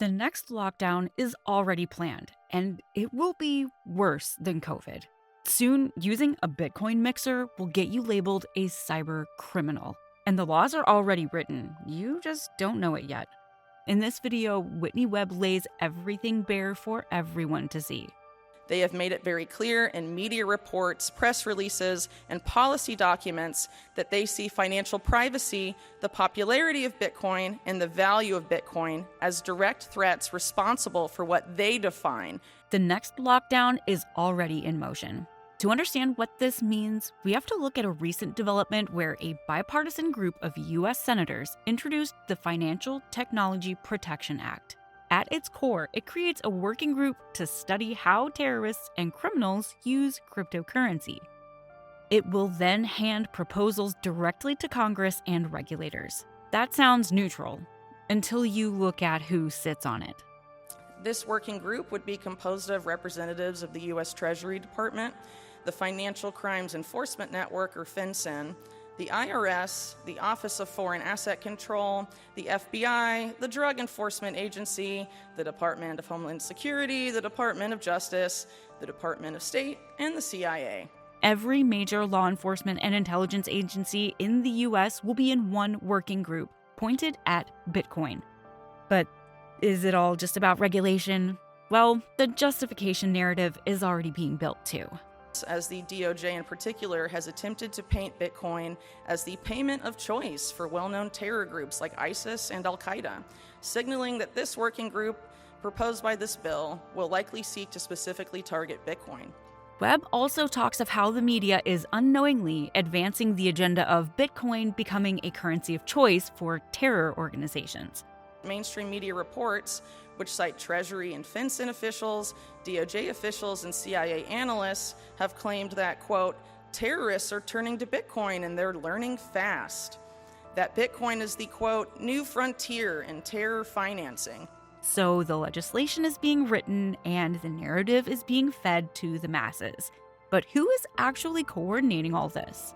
The next lockdown is already planned, and it will be worse than COVID. Soon, using a Bitcoin mixer will get you labeled a cyber criminal. And the laws are already written, you just don't know it yet. In this video, Whitney Webb lays everything bare for everyone to see. They have made it very clear in media reports, press releases, and policy documents that they see financial privacy, the popularity of Bitcoin, and the value of Bitcoin as direct threats responsible for what they define. The next lockdown is already in motion. To understand what this means, we have to look at a recent development where a bipartisan group of U.S. senators introduced the Financial Technology Protection Act. At its core, it creates a working group to study how terrorists and criminals use cryptocurrency. It will then hand proposals directly to Congress and regulators. That sounds neutral, until you look at who sits on it. This working group would be composed of representatives of the U.S. Treasury Department, the Financial Crimes Enforcement Network, or FinCEN, the IRS, the Office of Foreign Asset Control, the FBI, the Drug Enforcement Agency, the Department of Homeland Security, the Department of Justice, the Department of State, and the CIA. Every major law enforcement and intelligence agency in the U.S. will be in one working group, pointed at Bitcoin. But is it all just about regulation? Well, the justification narrative is already being built too. As the DOJ in particular has attempted to paint Bitcoin as the payment of choice for well-known terror groups like ISIS and Al-Qaeda, signaling that this working group proposed by this bill will likely seek to specifically target Bitcoin. Webb also talks of how the media is unknowingly advancing the agenda of Bitcoin becoming a currency of choice for terror organizations. Mainstream media reports, which cite Treasury and FinCEN officials, DOJ officials, and CIA analysts, have claimed that, quote, terrorists are turning to Bitcoin and they're learning fast. That Bitcoin is the, quote, new frontier in terror financing. So the legislation is being written and the narrative is being fed to the masses. But who is actually coordinating all this?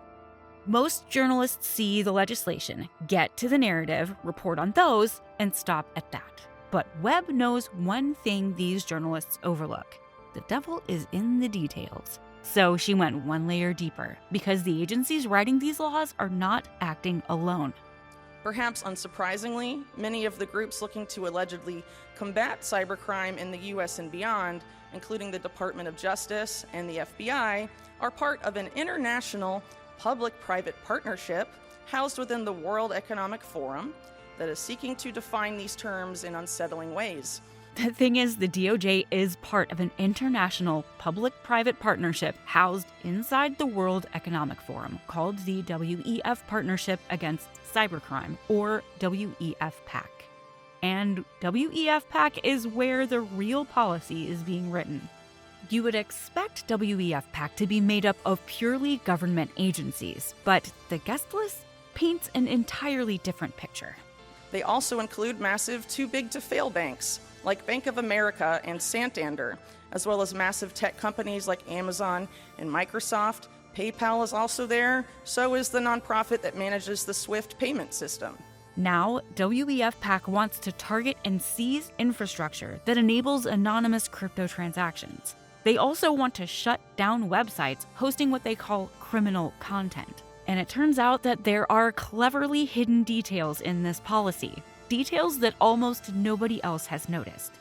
Most journalists see the legislation, get to the narrative, report on those, and stop at that. But Webb knows one thing these journalists overlook. The devil is in the details. So she went one layer deeper, because the agencies writing these laws are not acting alone. Perhaps unsurprisingly, many of the groups looking to allegedly combat cybercrime in the U.S. and beyond, including the Department of Justice and the FBI, are part of an international public-private partnership housed within the World Economic Forum that is seeking to define these terms in unsettling ways. The thing is, the DOJ is part of an international public-private partnership housed inside the World Economic Forum called the WEF Partnership Against Cybercrime, or WEF-PAC. And WEF-PAC is where the real policy is being written. You would expect WEF-PAC to be made up of purely government agencies, but the guest list paints an entirely different picture. They also include massive too-big-to-fail banks, like Bank of America and Santander, as well as massive tech companies like Amazon and Microsoft. PayPal is also there, so is the nonprofit that manages the SWIFT payment system. Now, WEF-PAC wants to target and seize infrastructure that enables anonymous crypto transactions. They also want to shut down websites hosting what they call criminal content. And it turns out that there are cleverly hidden details in this policy, details that almost nobody else has noticed.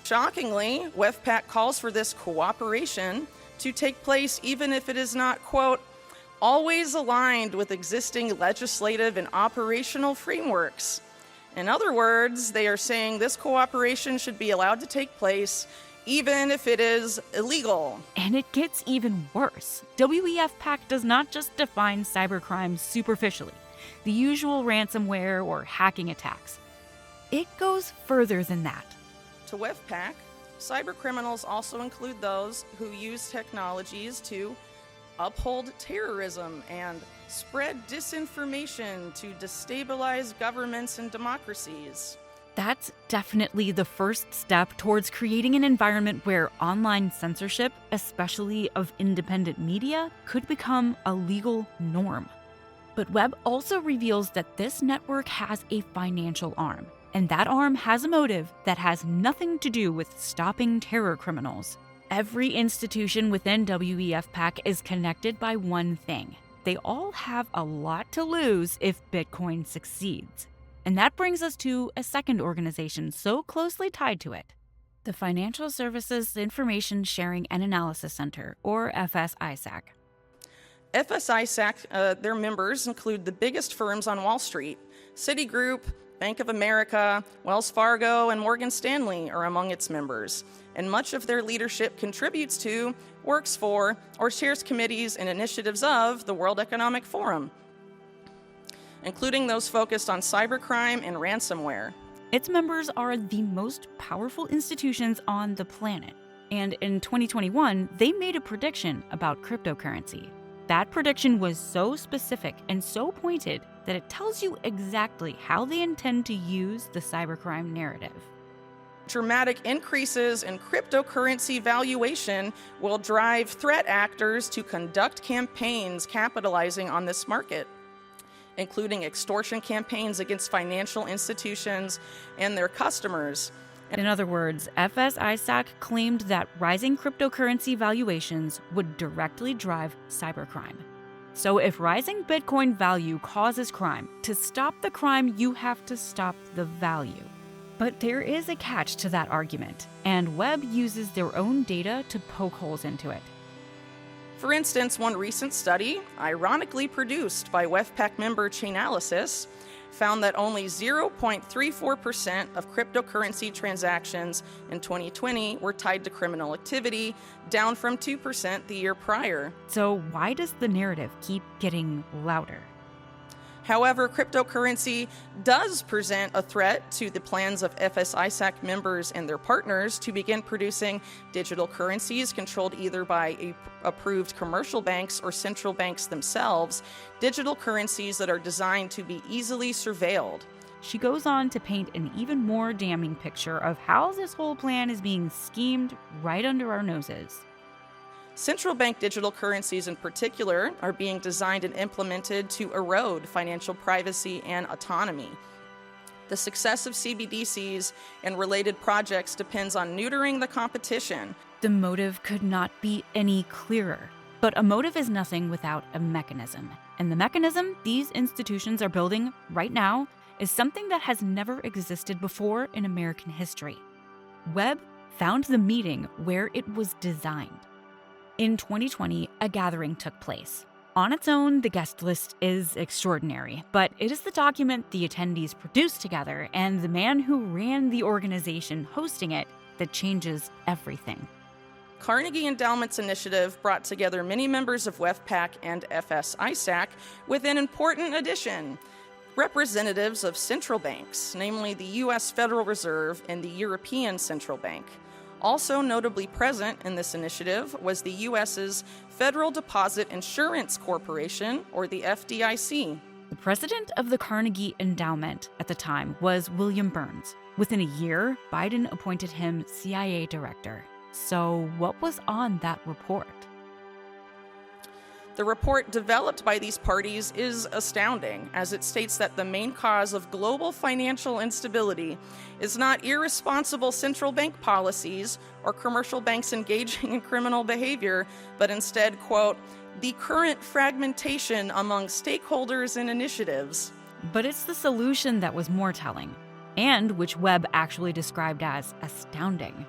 Shockingly, WEF-PAC calls for this cooperation to take place even if it is not, quote, always aligned with existing legislative and operational frameworks. In other words, they are saying this cooperation should be allowed to take place even if it is illegal. And it gets even worse. WEF-PAC does not just define cybercrime superficially, the usual ransomware or hacking attacks. It goes further than that. To WEF-PAC, cybercriminals also include those who use technologies to uphold terrorism and spread disinformation to destabilize governments and democracies. That's definitely the first step towards creating an environment where online censorship, especially of independent media, could become a legal norm. But Webb also reveals that this network has a financial arm. And that arm has a motive that has nothing to do with stopping terror criminals. Every institution within WEFPAC is connected by one thing. They all have a lot to lose if Bitcoin succeeds. And that brings us to a second organization so closely tied to it, the Financial Services Information Sharing and Analysis Center, or FSISAC. FSISAC, their members include the biggest firms on Wall Street. Citigroup, Bank of America, Wells Fargo, and Morgan Stanley are among its members. And much of their leadership contributes to, works for, or chairs committees and initiatives of the World Economic Forum, including those focused on cybercrime and ransomware. Its members are the most powerful institutions on the planet. And in 2021, they made a prediction about cryptocurrency. That prediction was so specific and so pointed that it tells you exactly how they intend to use the cybercrime narrative. Dramatic increases in cryptocurrency valuation will drive threat actors to conduct campaigns capitalizing on this market, including extortion campaigns against financial institutions and their customers. In other words, FSISAC claimed that rising cryptocurrency valuations would directly drive cybercrime. So if rising Bitcoin value causes crime, to stop the crime, you have to stop the value. But there is a catch to that argument, and Webb uses their own data to poke holes into it. For instance, one recent study, ironically produced by WEFPAC member Chainalysis, found that only 0.34% of cryptocurrency transactions in 2020 were tied to criminal activity, down from 2% the year prior. So why does the narrative keep getting louder? However, cryptocurrency does present a threat to the plans of FSISAC members and their partners to begin producing digital currencies controlled either by approved commercial banks or central banks themselves, digital currencies that are designed to be easily surveilled. She goes on to paint an even more damning picture of how this whole plan is being schemed right under our noses. Central bank digital currencies in particular are being designed and implemented to erode financial privacy and autonomy. The success of CBDCs and related projects depends on neutering the competition. The motive could not be any clearer. But a motive is nothing without a mechanism. And the mechanism these institutions are building right now is something that has never existed before in American history. Webb found the meeting where it was designed. In 2020, a gathering took place. On its own, the guest list is extraordinary, but it is the document the attendees produced together and the man who ran the organization hosting it that changes everything. Carnegie Endowment's initiative brought together many members of WEFPAC and FSISAC with an important addition: representatives of central banks, namely the U.S. Federal Reserve and the European Central Bank. Also notably present in this initiative was the U.S.'s Federal Deposit Insurance Corporation, or the FDIC. The president of the Carnegie Endowment at the time was William Burns. Within a year, Biden appointed him CIA director. So what was on that report? The report developed by these parties is astounding, as it states that the main cause of global financial instability is not irresponsible central bank policies or commercial banks engaging in criminal behavior, but instead, quote, the current fragmentation among stakeholders and initiatives. But it's the solution that was more telling, and which Webb actually described as astounding.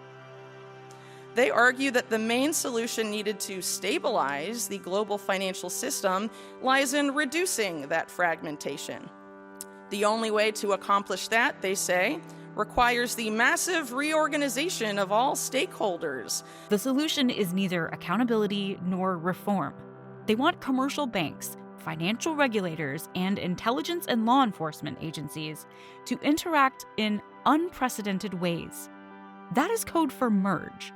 They argue that the main solution needed to stabilize the global financial system lies in reducing that fragmentation. The only way to accomplish that, they say, requires the massive reorganization of all stakeholders. The solution is neither accountability nor reform. They want commercial banks, financial regulators, and intelligence and law enforcement agencies to interact in unprecedented ways. That is code for merge.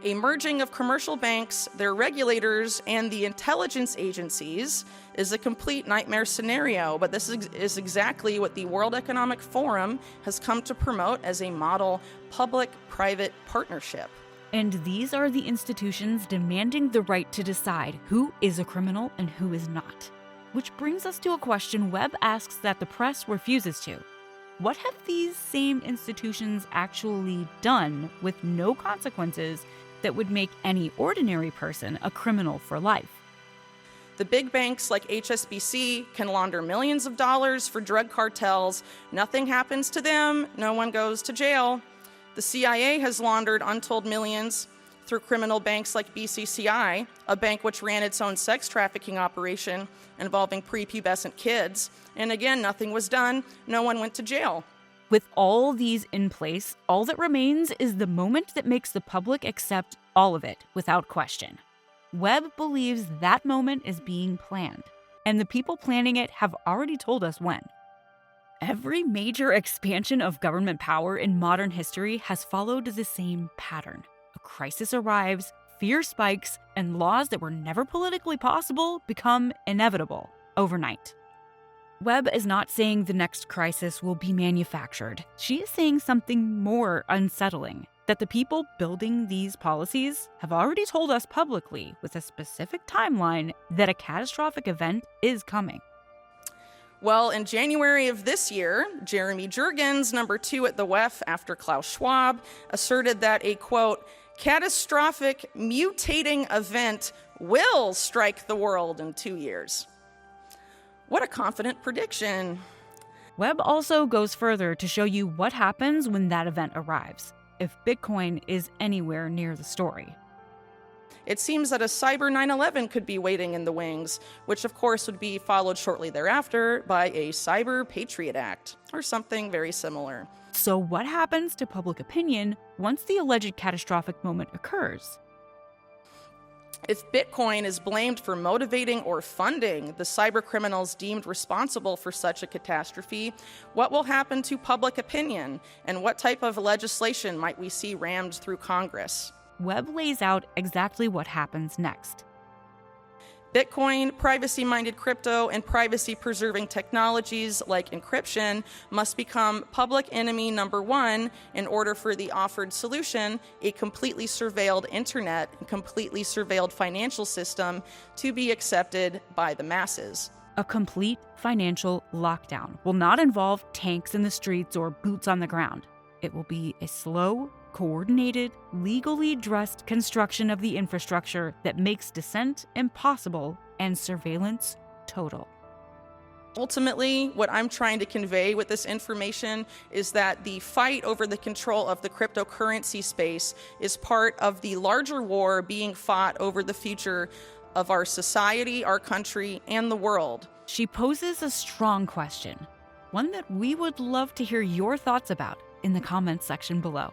A merging of commercial banks, their regulators, and the intelligence agencies is a complete nightmare scenario, but this is exactly what the World Economic Forum has come to promote as a model public-private partnership. And these are the institutions demanding the right to decide who is a criminal and who is not. Which brings us to a question Webb asks that the press refuses to. What have these same institutions actually done with no consequences that would make any ordinary person a criminal for life? The big banks like HSBC can launder millions of dollars for drug cartels. Nothing happens to them. No one goes to jail. The CIA has laundered untold millions through criminal banks like BCCI, a bank which ran its own sex trafficking operation involving prepubescent kids. And again, nothing was done. No one went to jail. With all these in place, all that remains is the moment that makes the public accept all of it without question. Webb believes that moment is being planned, and the people planning it have already told us when. Every major expansion of government power in modern history has followed the same pattern. A crisis arrives, fear spikes, and laws that were never politically possible become inevitable overnight. Webb is not saying the next crisis will be manufactured. She is saying something more unsettling, that the people building these policies have already told us publicly with a specific timeline that a catastrophic event is coming. Well, in January of this year, Jeremy Jurgens, number 2 at the WEF after Klaus Schwab, asserted that a, quote, catastrophic mutating event will strike the world in 2 years. What a confident prediction. Webb also goes further to show you what happens when that event arrives, if Bitcoin is anywhere near the story. It seems that a cyber 9/11 could be waiting in the wings, which of course would be followed shortly thereafter by a Cyber Patriot Act, or something very similar. So what happens to public opinion once the alleged catastrophic moment occurs? If Bitcoin is blamed for motivating or funding the cyber criminals deemed responsible for such a catastrophe, what will happen to public opinion, and what type of legislation might we see rammed through Congress? Webb lays out exactly what happens next. Bitcoin, privacy-minded crypto, and privacy-preserving technologies like encryption must become public enemy number 1 in order for the offered solution, a completely surveilled internet and completely surveilled financial system, to be accepted by the masses. A complete financial lockdown will not involve tanks in the streets or boots on the ground. It will be a slow, coordinated, legally dressed construction of the infrastructure that makes dissent impossible and surveillance total. Ultimately, what I'm trying to convey with this information is that the fight over the control of the cryptocurrency space is part of the larger war being fought over the future of our society, our country, and the world. She poses a strong question, one that we would love to hear your thoughts about in the comments section below.